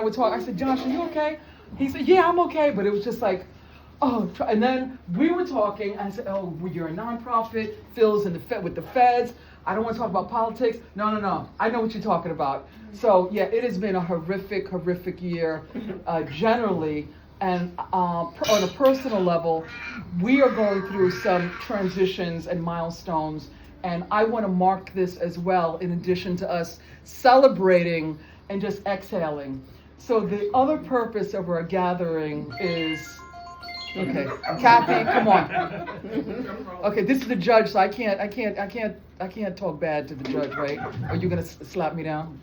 I would talk. I said, Josh, are you okay? He said, yeah, I'm okay. But it was just like, oh. And then we were talking. I said, oh, well, you're a nonprofit. Phil's in the with the feds. I don't want to talk about politics. No. I know what you're talking about. So yeah, it has been a horrific year, generally. And on a personal level, we are going through some transitions and milestones. And I want to mark this as well, in addition to us celebrating and just exhaling. So the other purpose of our gathering is, okay, Kathy, come on. Okay, this is the judge, so I can't talk bad to the judge, right? Are you gonna slap me down?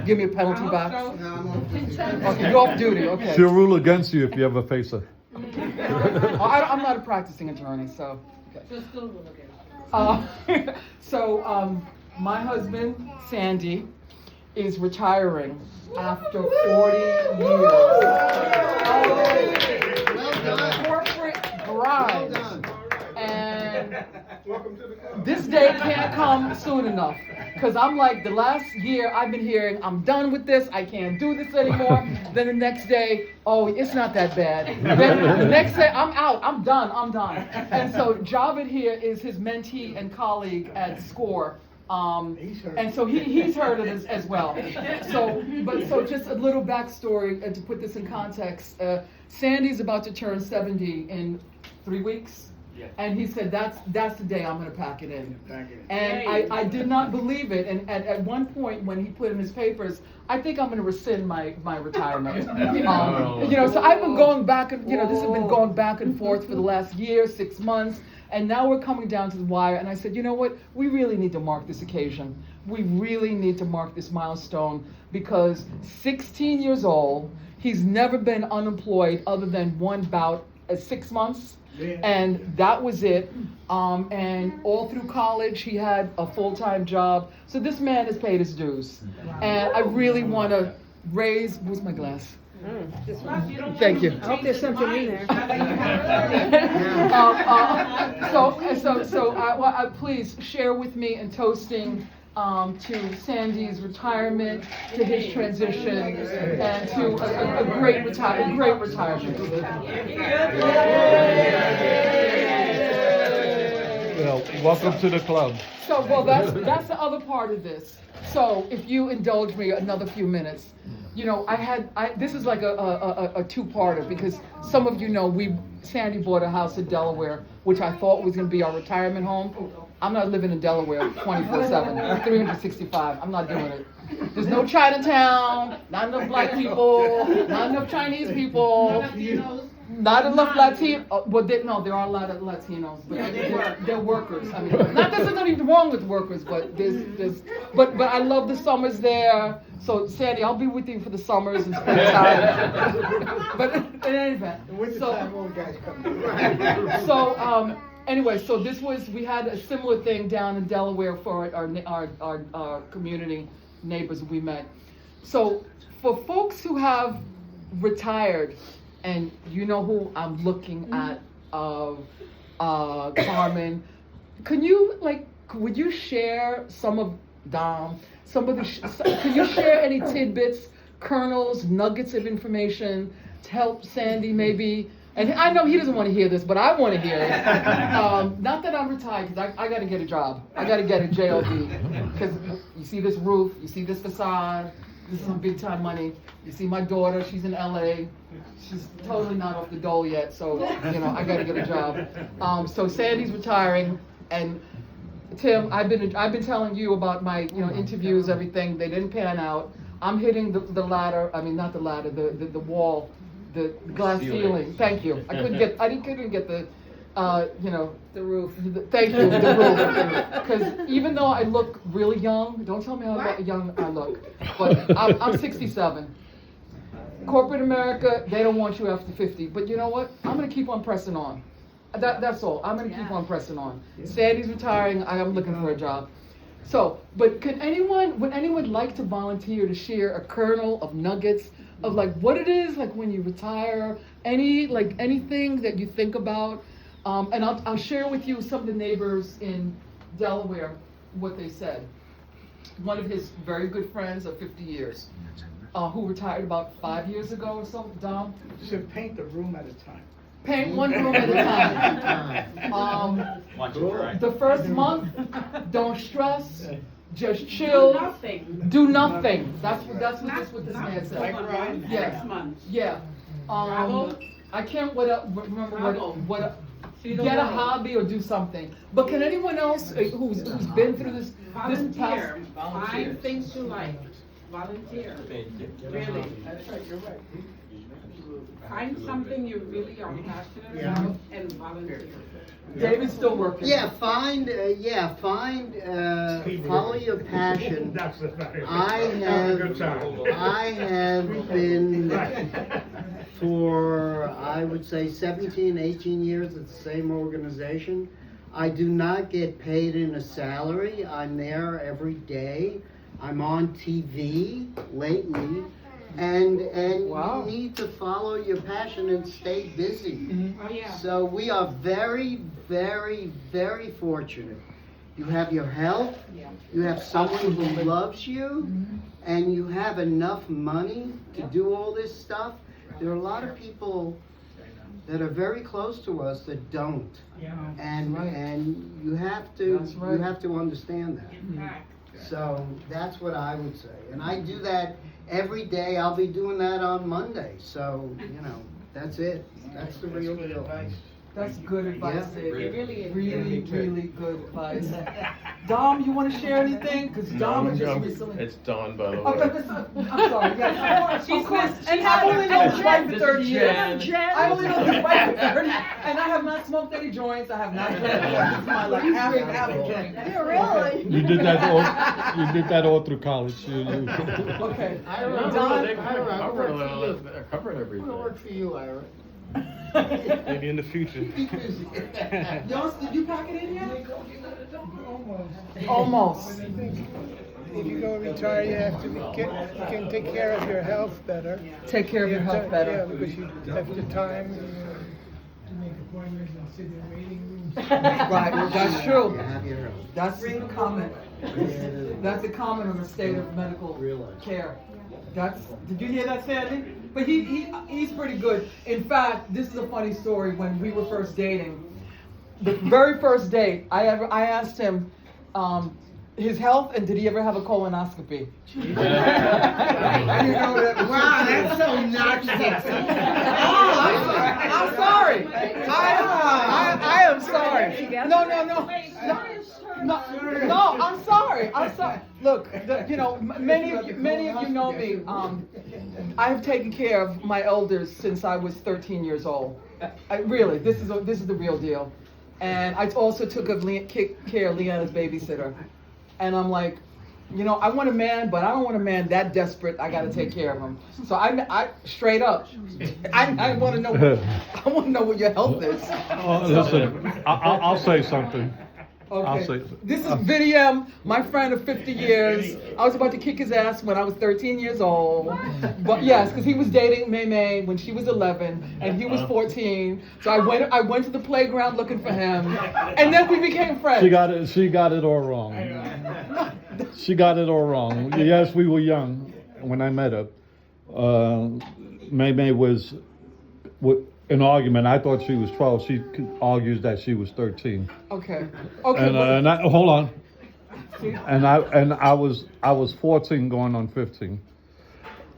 Give me a penalty box? Okay, you're off duty. Okay. She'll rule against you if you ever face her. I'm not a practicing attorney, so. Okay. My husband, Sandy, is retiring after 40 years. Corporate grind. And this day can't come soon enough. Because I'm like, the last year I've been hearing, I'm done with this, I can't do this anymore. Then the next day, oh, it's not that bad. Then the next day, I'm out, I'm done. And so Javed here is his mentee and colleague at SCORE. And so he's heard of this as well. So just a little backstory to put this in context. Sandy's about to turn 70 in 3 weeks. Yeah. And he said, that's the day I'm going to pack it in. And I did not believe it. And at one point when he put in his papers, I think I'm going to rescind my retirement. So I've been going back, this has been going back and forth for the last year, 6 months. And now we're coming down to the wire. And I said, you know what? We really need to mark this occasion. We really need to mark this milestone, because 16 years old, he's never been unemployed other than one bout at 6 months. And that was it. And all through college, he had a full-time job. So this man has paid his dues. Wow. And I really want to raise, where's my glass? Thank you. I hope there's something in there. Please share with me in toasting to Sandy's retirement, to his transition, and to a great retirement. Welcome to the club. So, well, that's the other part of this. So, if you indulge me another few minutes, this is like a two-parter, because some of you know Sandy bought a house in Delaware, which I thought was going to be our retirement home. I'm not living in Delaware 24/7, 365. I'm not doing it. There's no Chinatown, not enough black people, not enough Chinese people, not enough Latino. Well, there are a lot of Latinos, but they're workers. I mean, not that there's nothing wrong with workers, but but I love the summers there. So Sandy, I'll be with you for the summers and spring time. But in any event, anyway, so we had a similar thing down in Delaware for our community neighbors we met. So for folks who have retired, and you know who I'm looking at, Carmen, would you share some of could you share any tidbits, kernels, nuggets of information to help Sandy maybe? And I know he doesn't want to hear this, but I want to hear it. Not that I'm retired, because I got to get a job. I got to get a job, because you see this roof, you see this facade, this is some big time money. You see my daughter, she's in LA. She's totally not off the dole yet, so I got to get a job. So Sandy's retiring, and Tim, I've been telling you about my interviews, everything. They didn't pan out. I'm hitting the ladder. I mean, not the ladder, the wall. The glass ceiling. Thank you. I couldn't get the the roof. Thank you, the roof. Because even though I look really young, don't tell me how young I look, but I'm 67. Corporate America, they don't want you after 50. But you know what? I'm gonna keep on pressing on. That's all. I'm gonna keep on pressing on. Sandy's retiring. I'm looking for a job. So, but would anyone like to volunteer to share a kernel of nuggets of what it is when you retire, anything that you think about, and I'll share with you some of the neighbors in Delaware what they said. One of his very good friends of 50 years. who retired about 5 years ago or so, Dom. Should paint the room at a time. Paint one room at a time. Watch it dry. The first month, don't stress, just chill, Nothing. do nothing. That's what this man said. Like Ryan? Yeah. Next month. Yeah. Travel. I can't remember Travel. See the get a world. hobby or do something. But can anyone else who's been through this Volunteer. past? Find things you like. Volunteer. Really. That's right, you're right. Find something you really are passionate Yeah. about and volunteer. David's still working. Follow your passion. That's the very. I Have a good have, time. I have been for, I would say 17, 18 years at the same organization. I do not get paid in a salary. I'm there every day. I'm on TV lately. And Wow. you need to follow your passion and stay busy. Oh, yeah. So we are very, very, very fortunate. You have your health, Yeah. you have someone who loves you, and you have enough money to do all this stuff. There are a lot of people that are very close to us that don't. Yeah. And, That's right. and you have to, That's right. you have to understand that. In fact. So that's what I would say. And I do that every day. I'll be doing that on Monday. So, that's it. That's the real good deal. advice. That's good advice, Yeah. David. It really is. Really, really good advice. Dom, you want to share anything? Because Dom has just recently. It's Dawn, by the Oh, way. I'm sorry. Yes, of course. And I only know his wife for 30 years. I only know his wife for 30 years. And I have not smoked any joints. I have not drank any in my life. Have a drink. Really? You did that all through college. Okay. No, Don, they Ira, I cover work for you. they cover everything. It'll work for you, Ira. Maybe in the future. Yours, did you pack it in yet? Almost. Almost. I think if you go retire, you have to you can take care of your health better. Take care of your health Yeah, better. because you have the time to make appointments and sit in waiting rooms. Right, that's true. You have your health. That's a comment. That's a comment on the state of medical care. Did you hear that, Sandy? But he's pretty good. In fact, this is a funny story. When we were first dating, the very first date, I asked him his health and did he ever have a colonoscopy? Wow, that's so I'm sorry. I am sorry. No, I'm sorry. Look, many of you know me. I've taken care of my elders since I was 13 years old. Really, this is the real deal. And I also took care of Leanna's babysitter. And I'm like, I want a man, but I don't want a man that desperate. I got to take care of him. So I straight up, I want to know. I want to know what your health is. Listen, I'll say something. I'll Okay. say. This is Vidiam, my friend of 50 years. I was about to kick his ass when I was 13 years old. But yes, because he was dating May when she was 11 and he was 14. So I went to the playground looking for him, and then we became friends. She got it all wrong. She got it all wrong. Yes, we were young when I met her. May was an argument. I thought she was 12. She argues that she was 13. Okay. And hold on. And I was 14 going on 15.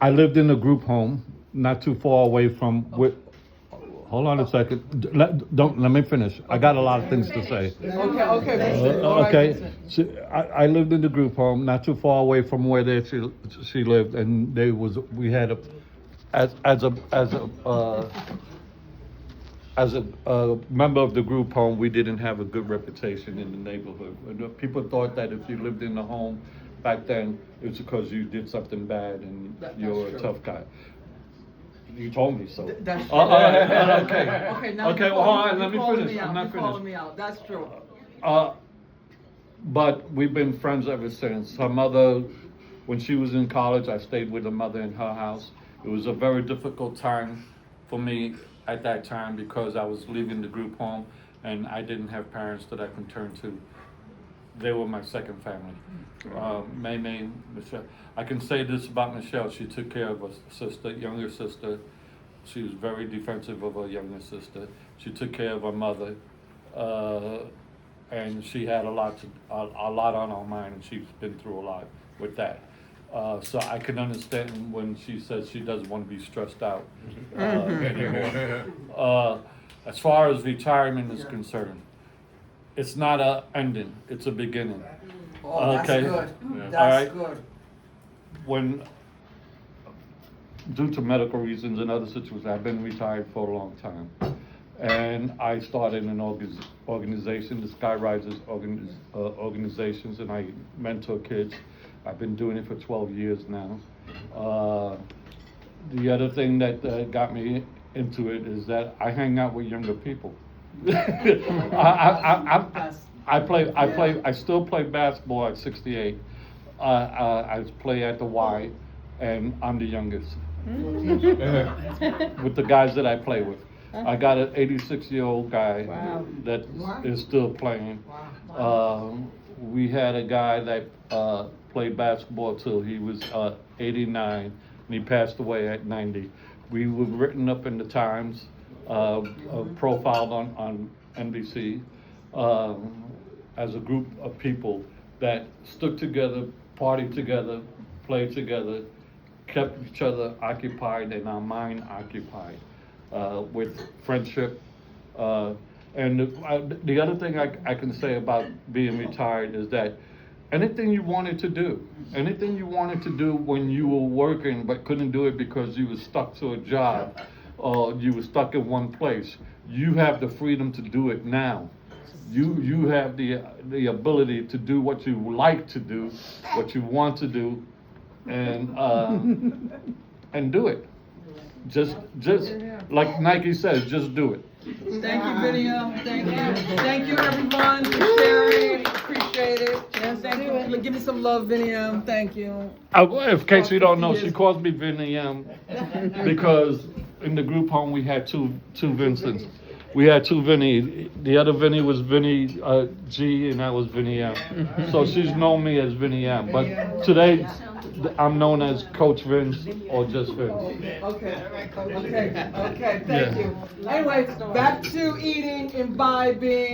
I lived in a group home not too far away from. Hold on a second. Let me finish. I got a lot of things to say. Okay. Vincent. All right, Okay. Vincent. I lived in the group home not too far away from where she lived, and we had as a member of the group home, we didn't have a good reputation in the neighborhood. People thought that if you lived in the home back then, it was because you did something bad and you're a tough guy. You told me so. That's true. Okay. Okay, now Okay, you're well, hold calling- on, let me you're calling finish. out. I'm not You're finished. calling me out. That's true. But we've been friends ever since. Her mother, when she was in college, I stayed with her mother in her house. It was a very difficult time for me at that time because I was leaving the group home and I didn't have parents that I could turn to. they were my second family. May, Michelle. I can say this about Michelle, she took care of her younger sister. She was very defensive of her younger sister. She took care of her mother, and she had a lot on her mind, and she's been through a lot with that. So I can understand when she says she doesn't want to be stressed out anymore. As far as retirement is concerned, it's not a ending, it's a beginning. Oh, that's Okay. good. All That's right. good. When, due to medical reasons and other situations, I've been retired for a long time. And I started an organization, the Skyrisers organizations, and I mentor kids. I've been doing it for 12 years now. The other thing that got me into it is that I hang out with younger people. I still play basketball at 68. I play at the Y, and I'm the youngest with the guys that I play with. I got an 86-year-old guy that is still playing. We had a guy that played basketball till he was 89, and he passed away at 90. We were written up in the Times, profiled on NBC as a group of people that stuck together, partied together, played together, kept each other occupied and our mind occupied with friendship. And the other thing I can say about being retired is that anything you wanted to do when you were working but couldn't do it because you were stuck to a job or you were stuck in one place, you have the freedom to do it now. You have the ability to do what you like to do, what you want to do, and do it. Just like Nike says, just do it. Thank you, Video. Thank you. Thank you, everyone, for sharing. Appreciate it. Yes, thank you. Give me some love, Video. Thank you. In case you don't know, she calls me Vinny because in the group home we had two Vincents. We had two Vinny. The other Vinny was Vinny G, and I was Vinny M. So she's known me as Vinny M. But today, I'm known as Coach Vince or just Vince. Okay. Thank you. Anyway, back to eating, imbibing.